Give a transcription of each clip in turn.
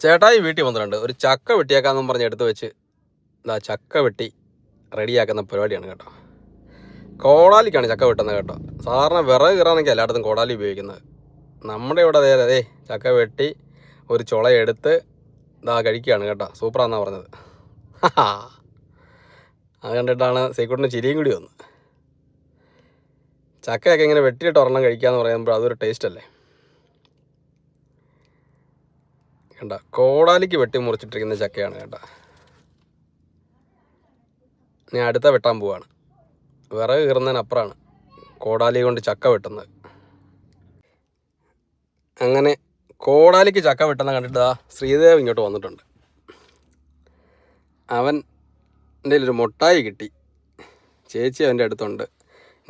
ചേട്ടായി വീട്ടിൽ വന്നിട്ടുണ്ട്. ഒരു ചക്ക വെട്ടിയാക്കാന്നും പറഞ്ഞ് എടുത്ത് വെച്ച് ഇതാ ചക്ക വെട്ടി റെഡിയാക്കുന്ന പരിപാടിയാണ് കേട്ടോ. കോടാലിക്കാണ് ചക്ക വെട്ടുന്നത് കേട്ടോ. സാധാരണ വിറക് കീറാനൊക്കെ എല്ലായിടത്തും കോടാലി ഉപയോഗിക്കുന്നത്. നമ്മുടെ ഇവിടെ അതേ ചക്ക വെട്ടി ഒരു ചുളയെടുത്ത് ഇതാ കഴിക്കുകയാണ് കേട്ടോ. സൂപ്പറാന്നാണ് പറഞ്ഞത്. അത് കണ്ടിട്ടാണ് സീക്കൂട്ടിന് ചിരിയും കൂടി വന്നു. ചക്കയൊക്കെ ഇങ്ങനെ വെട്ടിയിട്ട് ഒരെണ്ണം കഴിക്കാമെന്ന് പറയുമ്പോൾ അതൊരു ടേസ്റ്റ് അല്ലേ. കണ്ട കോടാലിക്ക് വെട്ടി മുറിച്ചിട്ടിരിക്കുന്ന ചക്കയാണ് കേട്ടോ. ഞാൻ അടുത്ത വെട്ടാൻ പോവാണ്. വിറക് കീറുന്നതിനപ്പുറമാണ് കോടാലി കൊണ്ട് ചക്ക വെട്ടുന്നത്. അങ്ങനെ കോടാലിക്ക് ചക്ക വെട്ടുന്ന കണ്ടിട്ട് ശ്രീദേവ് ഇങ്ങോട്ട് വന്നിട്ടുണ്ട്. അവൻ്റെ ഒരു മുട്ടായി കിട്ടി. ചേച്ചി അവൻ്റെ അടുത്തുണ്ട്.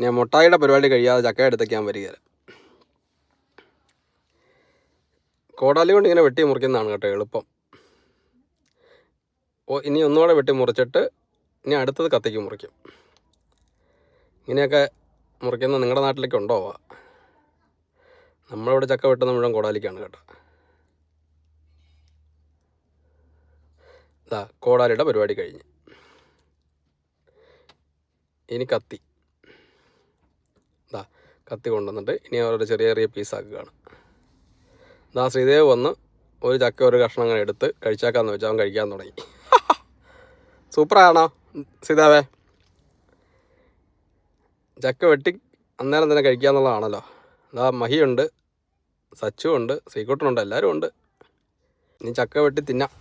ഞാൻ മുട്ടായിയുടെ പരിപാടി കഴിയാതെ ചക്ക എടുത്തേക്ക് ഞാൻ വരികയില്ല. കോടാലി കൊണ്ട് ഇങ്ങനെ വെട്ടി മുറിക്കുന്നതാണ് കേട്ടോ എളുപ്പം. ഇനി ഒന്നുകൂടെ വെട്ടി മുറിച്ചിട്ട് ഇനി അടുത്തത് കത്തിക്ക് മുറിക്കും. ഇങ്ങനെയൊക്കെ മുറിക്കുന്ന നിങ്ങളുടെ നാട്ടിലേക്ക് ഉണ്ടോ? നമ്മളിവിടെ ചക്ക വെട്ടുന്ന മുഴുവൻ കോടാലിക്കാണ് കേട്ടോ. ഇതാ കോടാലിയുടെ പരിപാടി കഴിഞ്ഞ്. ഇനി കത്തി. ഇതാ കത്തി കൊണ്ടുവന്നിട്ട് ഇനി അവരുടെ ചെറിയ ചെറിയ പീസാക്കുകയാണ്. ഇതാ ശ്രീദേവ് വന്ന് ഒരു ചക്ക ഒരു കഷ്ണം അങ്ങനെ എടുത്ത് കഴിച്ചാക്കാന്ന് വെച്ചാൽ അവൻ കഴിക്കാൻ തുടങ്ങി. സൂപ്പറാണോ ശ്രീദേവേ? ചക്ക വെട്ടി അന്നേരം തന്നെ കഴിക്കാന്നുള്ളതാണല്ലോ. ഇതാ മഹിയുണ്ട്, സച്ചു ഉണ്ട്, ശ്രീകുട്ടനുണ്ട്, എല്ലാവരും ഉണ്ട്. ഇനി ചക്ക വെട്ടി തിന്നാം.